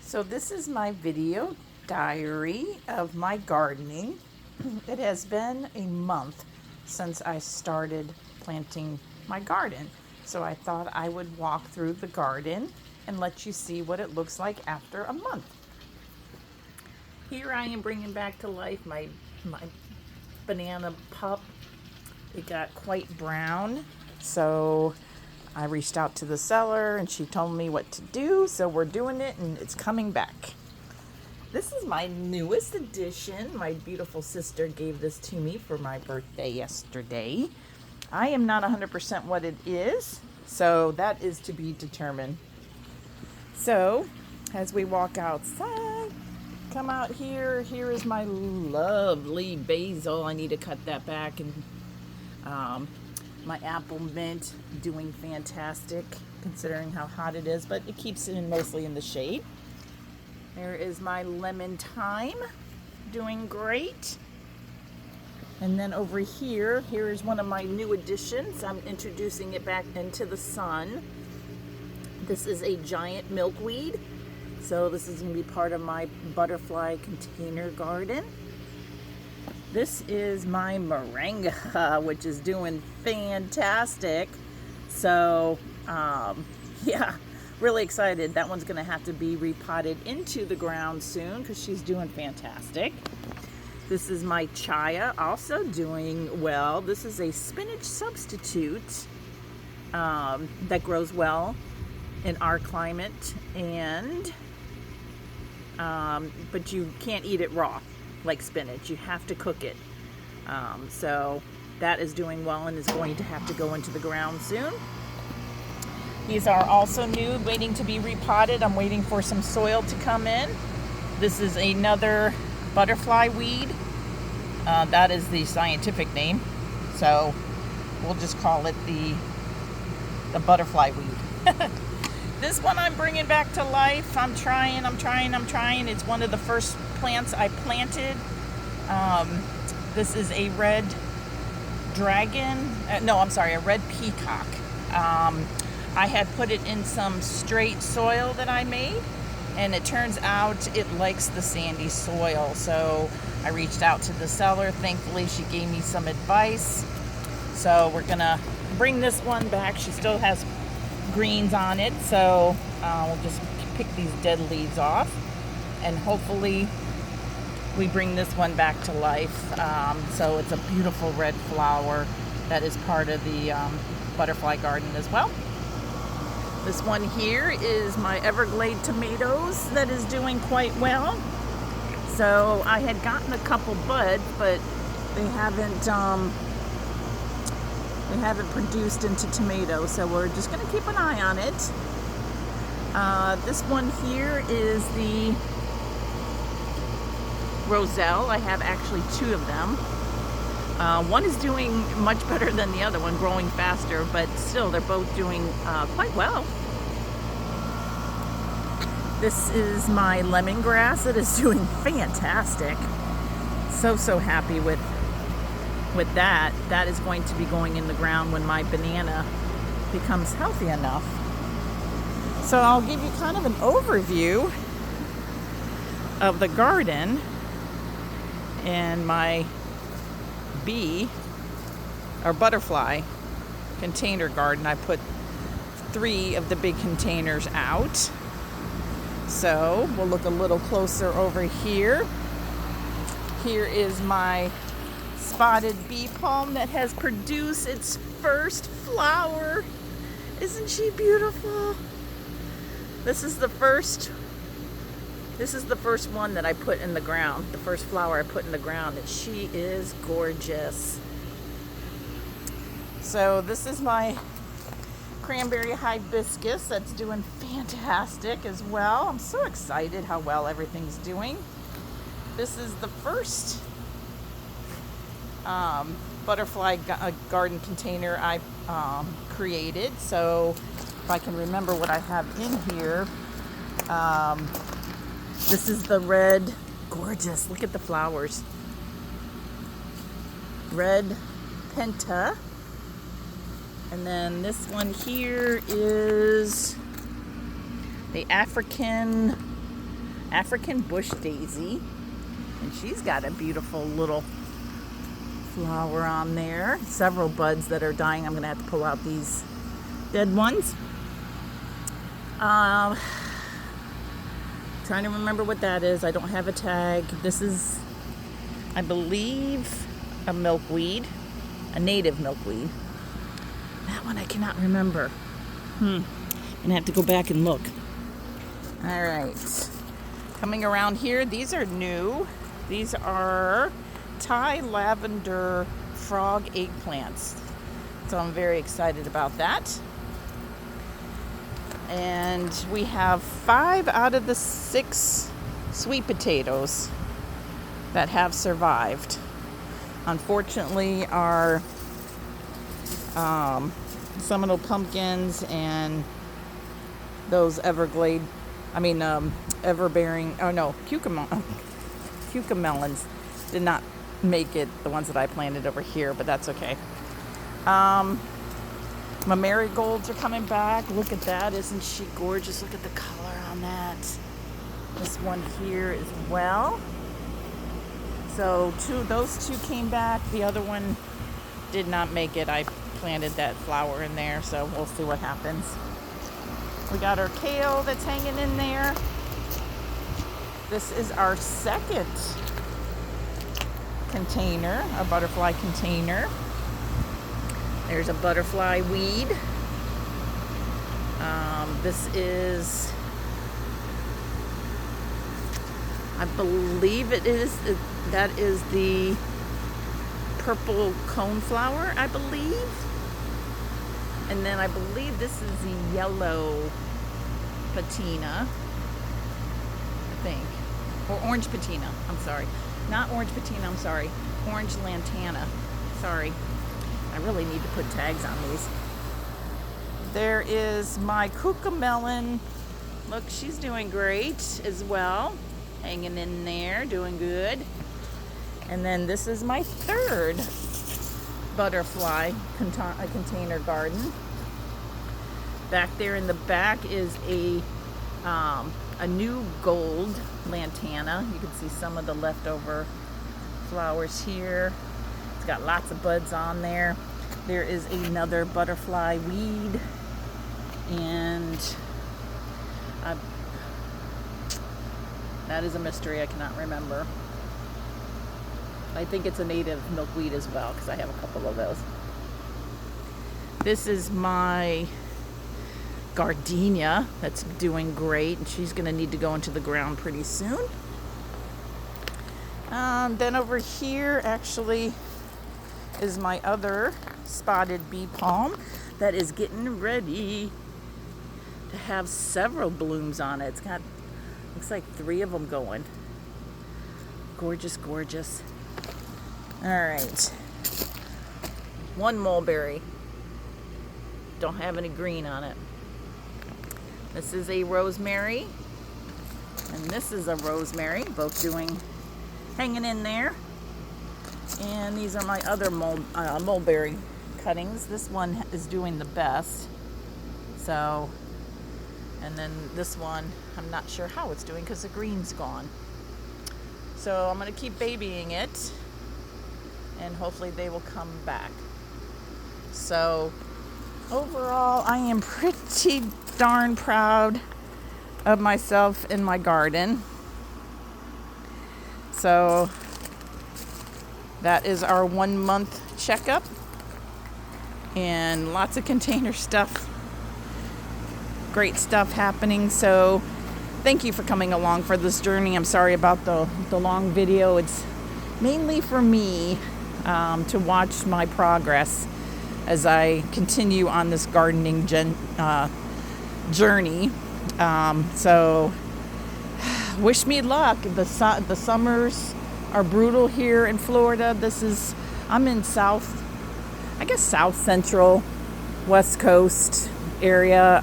So this is my video diary of my gardening. It has been a month since I started planting my garden. So I thought I would walk through the garden and let you see what it looks like after a month. Here I am bringing back to life my banana pup. It got quite brown, so I reached out to the seller and she told me what to do, so we're doing it and it's coming back. This is my newest addition. My beautiful sister gave this to me for my birthday yesterday. I am not 100% what it is, so that is to be determined. So, as we walk outside, come out here. Here is my lovely basil. I need to cut that back. And my apple mint doing fantastic considering how hot it is, but it keeps it mostly in the shade. There is my lemon thyme doing great. And then over here is one of my new additions. I'm introducing it back into the sun. This is a giant milkweed. So this is going to be part of my butterfly container garden. This is my moringa, which is doing fantastic. So, yeah, really excited. That one's going to have to be repotted into the ground soon because she's doing fantastic. This is my chaya, also doing well. This is a spinach substitute that grows well in our climate, and but you can't eat it raw like spinach. You have to cook it. So that is doing well and is going to have to go into the ground soon. These are also new, waiting to be repotted. I'm waiting for some soil to come in. This is another butterfly weed. That is the scientific name. So we'll just call it the butterfly weed. This one I'm bringing back to life. I'm trying. It's one of the first plants I planted. This is a red dragon. A red peacock. I had put it in some straight soil that I made, and it turns out it likes the sandy soil. So I reached out to the seller. Thankfully, she gave me some advice. So we're gonna bring this one back. She still has greens on it, so we'll just pick these dead leaves off, and hopefully we bring this one back to life. So it's a beautiful red flower that is part of the butterfly garden as well. This one here is my Everglade tomatoes that is doing quite well. So I had gotten a couple buds, but they haven't produced into tomatoes, so we're just going to keep an eye on it. This one here is the Roselle. I have actually two of them. One is doing much better than the other one, growing faster, but still they're both doing quite well. This is my lemongrass. It is doing fantastic. So happy with that. That is going to be going in the ground when my banana becomes healthy enough. So I'll give you kind of an overview of the garden and my bee or butterfly container garden. I put 3 of the big containers out. So we'll look a little closer over here. Here is my spotted bee palm that has produced its first flower. Isn't she beautiful? This is the first one that I put in the ground, the first flower I put in the ground, and she is gorgeous. So this is my cranberry hibiscus that's doing fantastic as well. I'm so excited how well everything's doing. This is the first butterfly garden container I created. So if I can remember what I have in here, this is the red, gorgeous, look at the flowers, red penta. And then this one here is the African African bush daisy. And she's got a beautiful little flower on there. Several buds that are dying. I'm going to have to pull out these dead ones. Trying to remember what that is. I don't have a tag. This is, I believe, a milkweed, a native milkweed. That one I cannot remember. I'm going to have to go back and look. All right. Coming around here, these are new. These are Thai lavender frog eggplants. So I'm very excited about that. And we have 5 out of the 6 sweet potatoes that have survived. Unfortunately, our Seminole pumpkins and those everbearing, cucamelons did not make it, the ones that I planted over here, but that's okay. My marigolds are coming back. Look at that. Isn't she gorgeous? Look at the color on that. This one here as well. So those two came back. The other one did not make it. I planted that flower in there, so we'll see what happens. We got our kale that's hanging in there. This is our second container, a butterfly container. There's a butterfly weed. This is, I believe that is the purple coneflower, I believe. And then I believe this is the yellow patina, I think. Or orange patina, I'm sorry. Not orange patina, I'm sorry. Orange lantana, sorry. I really need to put tags on these. There is my cucamelon. Look, she's doing great as well. Hanging in there, doing good. And then this is my third butterfly container garden. Back there in the back is a new gold lantana. You can see some of the leftover flowers here. It's got lots of buds on there. There is another butterfly weed, and that is a mystery. I cannot remember. I think it's a native milkweed as well, because I have a couple of those. This is my gardenia that's doing great, and she's going to need to go into the ground pretty soon. Then over here actually is my other spotted bee palm that is getting ready to have several blooms on it. It's got, looks like 3 of them going. Gorgeous, gorgeous. All right. One mulberry. Don't have any green on it. This is a rosemary, and this is a rosemary, both hanging in there. And these are my other mulberry cuttings. This one is doing the best. So, and then this one, I'm not sure how it's doing because the green's gone. So I'm going to keep babying it, and hopefully they will come back. So overall, I am pretty darn proud of myself in my garden. So that is our 1 month checkup, and lots of container stuff, great stuff happening. So thank you for coming along for this journey. I'm sorry about the long video. It's mainly for me to watch my progress as I continue on this gardening journey. So wish me luck. The summers are brutal here in Florida. I'm in south central West Coast area.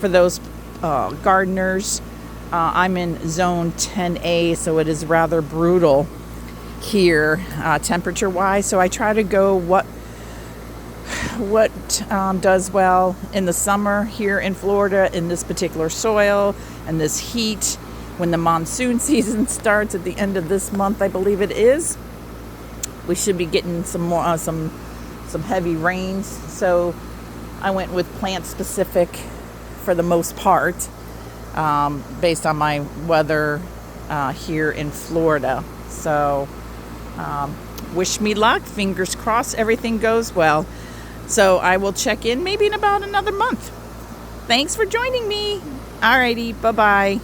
For those gardeners, I'm in zone 10A, so it is rather brutal here temperature wise. So I try to go what does well in the summer here in Florida, in this particular soil and this heat, when the monsoon season starts at the end of this month, I believe it is, we should be getting some more some heavy rains. So I went with plant specific for the most part, based on my weather here in Florida. So wish me luck, fingers crossed everything goes well. So I will check in maybe in about another month. Thanks for joining me. Alrighty, bye-bye.